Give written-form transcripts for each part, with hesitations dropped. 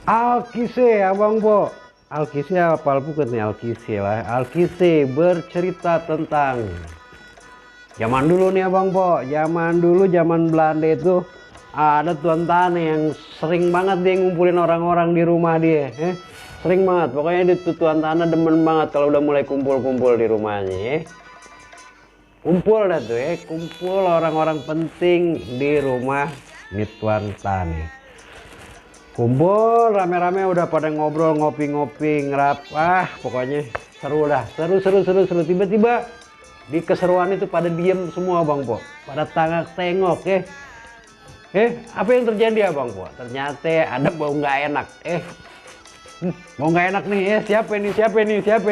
Alkise abang po. Alkise apa bukan nih Alkise lah. Alkise bercerita tentang zaman dulu nih abang po. Zaman dulu zaman Belanda itu ada tuan tani yang sering banget dia ngumpulin orang-orang di rumah dia. Sering banget. Pokoknya dia tuh tuan tanah demen banget kalau udah mulai kumpul-kumpul di rumahnya. Kumpul dah tuh kumpul orang-orang penting di rumah nih tuan tani. Kumpul rame-rame udah pada ngobrol ngopi-ngopi ngerap pokoknya seru dah seru tiba-tiba di keseruan itu pada diem semua bang po, pada tengok apa yang terjadi abang po, ternyata ada bau nggak enak bau nggak enak nih siapa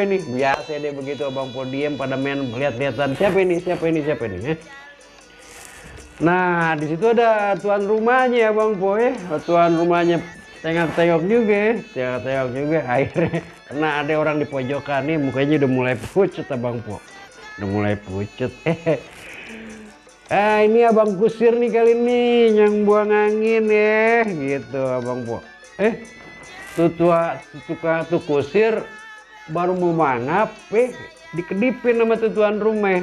ini biasa deh begitu abang po, diem pada main lihat-lihatan siapa ini Nah, di situ ada tuan rumahnya, Bang Po. Tuan rumahnya tengok-tengok juga, Akhirnya karena ada orang di pojokan nih, mukanya udah mulai pucat, Bang Po. Udah mulai pucat. Ini Abang Kusir nih kali ini yang buang angin gitu, Abang Po. Tuh Kusir baru mau mangap, dikedipin sama tuan rumah.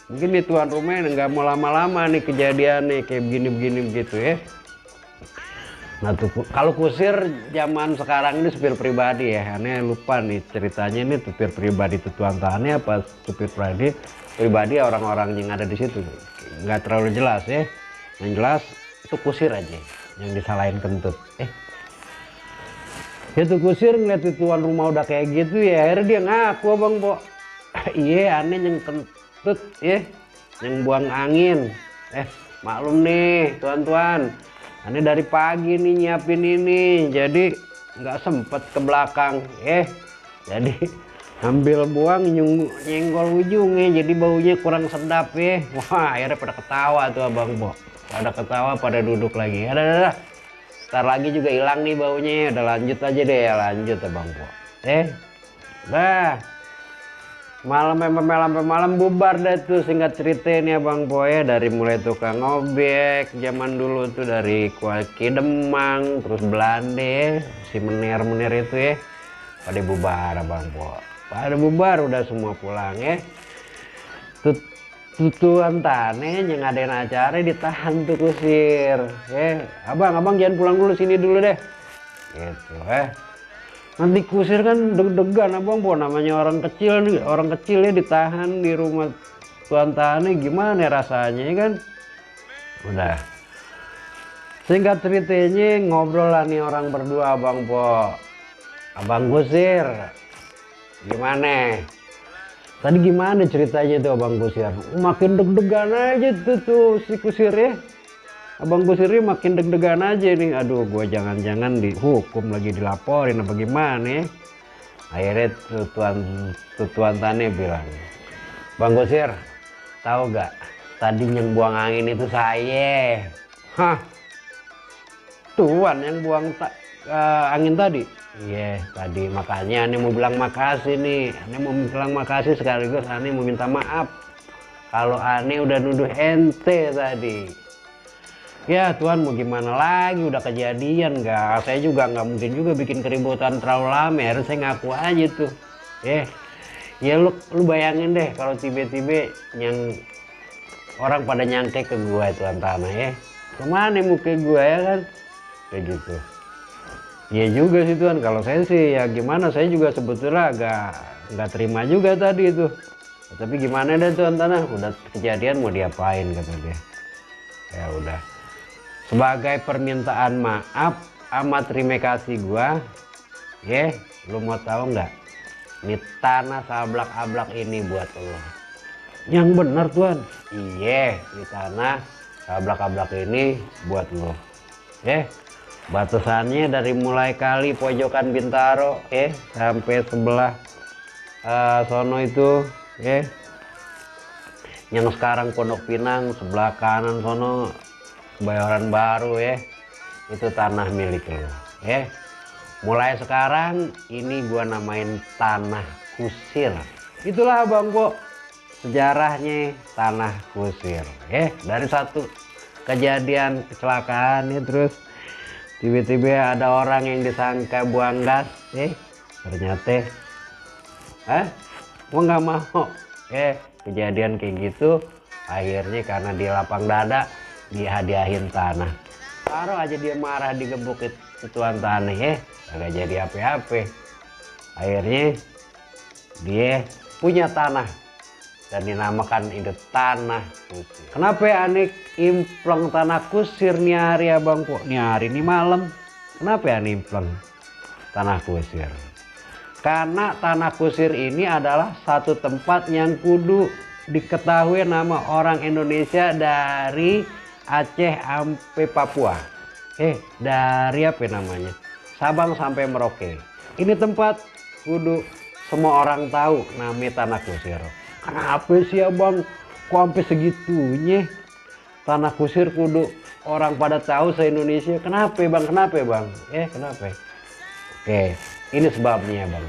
Mungkin nih tuan rumah nggak mau lama-lama nih kejadian nih kayak begini begitu. Nah tuh kalau Kusir zaman sekarang ini supir pribadi aneh lupa nih ceritanya ini supir pribadi itu tuan tani apa supir pribadi orang-orang yang ada di situ nggak terlalu jelas yang jelas itu Kusir aja yang disalahin kentut itu Kusir ngeliat tuan rumah udah kayak gitu akhirnya dia ngaku abang po aneh yang kentut yang buang angin maklum nih tuan-tuan aneh dari pagi nih nyiapin ini jadi nggak sempet ke belakang jadi ambil buang nyenggol ujungnya jadi baunya kurang sedap wah akhirnya pada ketawa tuh abang po, pada ketawa pada duduk lagi ada ntar lagi juga hilang nih baunya udah lanjut aja deh lanjut abang po malam bubar deh tuh singkat cerita ini abang po dari mulai tukang obek zaman dulu tuh dari Kuaki Demang terus Belanda si menir itu pada bubar abang po, pada bubar udah semua pulang tuan tane yang ngadain acara ditahan tuh Kusir abang jangan pulang dulu sini dulu deh gitu nanti Kusir kan deg-degan abang po namanya orang kecil ditahan di rumah tuan tani gimana rasanya kan udah singkat ceritanya ngobrol lah nih orang berdua abang po abang Kusir gimana tadi gimana ceritanya tuh abang Kusir makin deg-degan aja tuh si Kusir abang Kusir makin deg-degan aja nih aduh gua jangan-jangan dihukum lagi dilaporin apa gimana akhirnya tuan tani bilang bang Kusir tahu gak tadi yang buang angin itu saya tuan yang buang angin tadi tadi makanya aneh mau bilang makasih nih aneh mau bilang makasih sekaligus aneh mau minta maaf kalau aneh udah nuduh ente tadi ya Tuhan mau gimana lagi udah kejadian saya juga nggak mungkin juga bikin keributan terlalu lama harus saya ngaku aja tuh ya lu bayangin deh kalau tiba-tiba yang orang pada nyangke ke gua tuan tanah kemana muka gua kan kayak gitu ya juga sih Tuhan kalau saya sih ya gimana saya juga sebetulnya agak nggak terima juga tadi itu tapi gimana deh tuan tanah udah kejadian mau diapain kata dia ya udah sebagai permintaan maaf sama terima kasih gua lu mau tahu nggak ini tanah sablak-ablak ini buat lo yang bener Tuan ini tanah sablak-ablak ini buat lo batasannya dari mulai kali pojokan Bintaro sampai sebelah sono itu yang sekarang Pondok Pinang sebelah kanan sono Kebayoran Baru itu tanah milik lo mulai sekarang ini gua namain tanah Kusir itulah bang po sejarahnya tanah Kusir dari satu kejadian kecelakaan terus tiba-tiba ada orang yang disangka buang gas, ternyata mau nggak mau, kejadian kayak gitu. Akhirnya karena dia lapang dada, dihadiahin tanah. Taruh aja dia marah digebuk tuan tanah, agak jadi apa-apa. Akhirnya dia punya tanah dan dinamakan itu tanah kusir. Kenapa aneh impleng tanah kusir nih hari abang kok nih hari ini malam? Kenapa aneh impleng tanah kusir? Karena tanah kusir ini adalah satu tempat yang kudu diketahui nama orang Indonesia dari Aceh sampai Papua. Dari apa namanya? Sabang sampai Merauke. Ini tempat kudu semua orang tahu namanya tanah kusir. Kenapa sih abang kok sampai segitunya? Tanah kusir kudu orang pada tahu se-Indonesia. Kenapa bang? Kenapa bang? Kenapa? Ini sebabnya bang.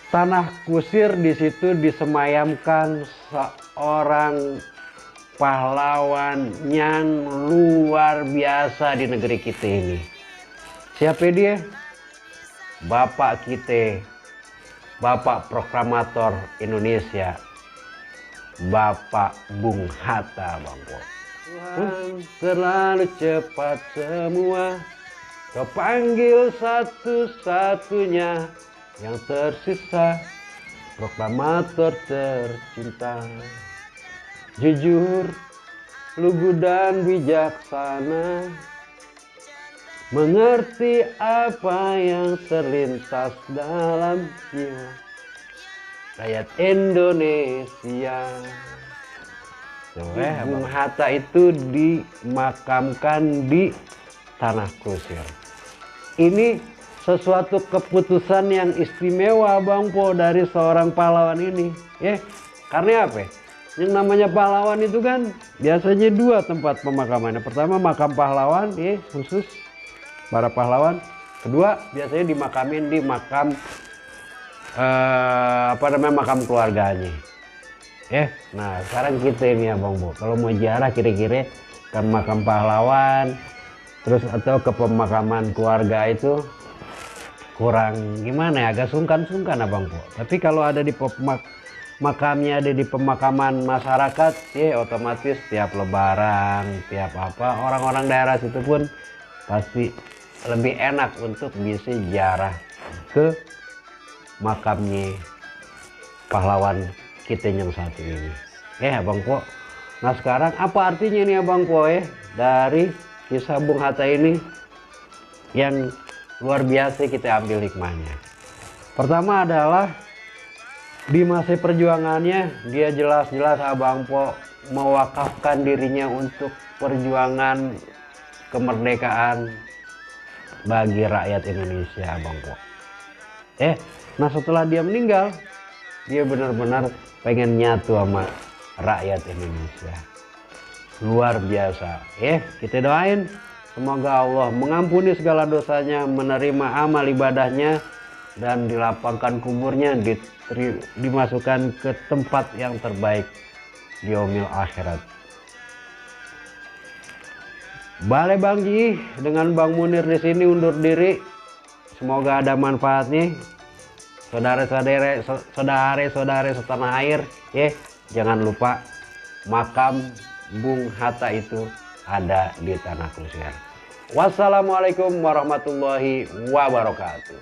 Tanah kusir di situ disemayamkan seorang pahlawan yang luar biasa di negeri kita ini. Siapa dia? Bapak kita, Bapak Proklamator Indonesia, Bapak Bung Hatta bang. Tuhan terlalu cepat semua, kau panggil satu-satunya yang tersisa, proklamator tercinta. Jujur, lugu dan bijaksana, mengerti apa yang terlintas dalam jiwa rakyat Indonesia. Bung Hatta itu dimakamkan di tanah kusir. Ini sesuatu keputusan yang istimewa bang po dari seorang pahlawan ini. Karena apa? Yang namanya pahlawan itu kan biasanya dua tempat pemakamannya. Pertama makam pahlawan, khusus para pahlawan. Kedua biasanya dimakamin di makam makam keluarganya. Nah sekarang kita ini ya bang po, kalau mau ziarah kira-kira ke makam pahlawan terus atau ke pemakaman keluarga itu kurang gimana ya, agak sungkan abang po. Tapi kalau ada di makamnya ada di pemakaman masyarakat, otomatis tiap lebaran, tiap apa, orang-orang daerah situ pun pasti lebih enak untuk bisa ziarah ke makamnya pahlawan kita yang satu ini. Abang po. Nah sekarang apa artinya nih abang po dari kisah Bung Hatta ini yang luar biasa kita ambil hikmahnya. Pertama adalah di masa perjuangannya dia jelas-jelas abang po mewakafkan dirinya untuk perjuangan kemerdekaan bagi rakyat Indonesia abang po. Nah setelah dia meninggal, dia benar-benar pengen nyatu sama rakyat Indonesia. Luar biasa. Kita doain semoga Allah mengampuni segala dosanya, menerima amal ibadahnya, dan dilapangkan kuburnya, dimasukkan ke tempat yang terbaik di yaumil akhirat. Balai Bang Ji dengan Bang Munir di sini undur diri. Semoga ada manfaatnya. Saudara-saudari setanah air, jangan lupa makam Bung Hatta itu ada di tanah kusir. Wassalamualaikum warahmatullahi wabarakatuh.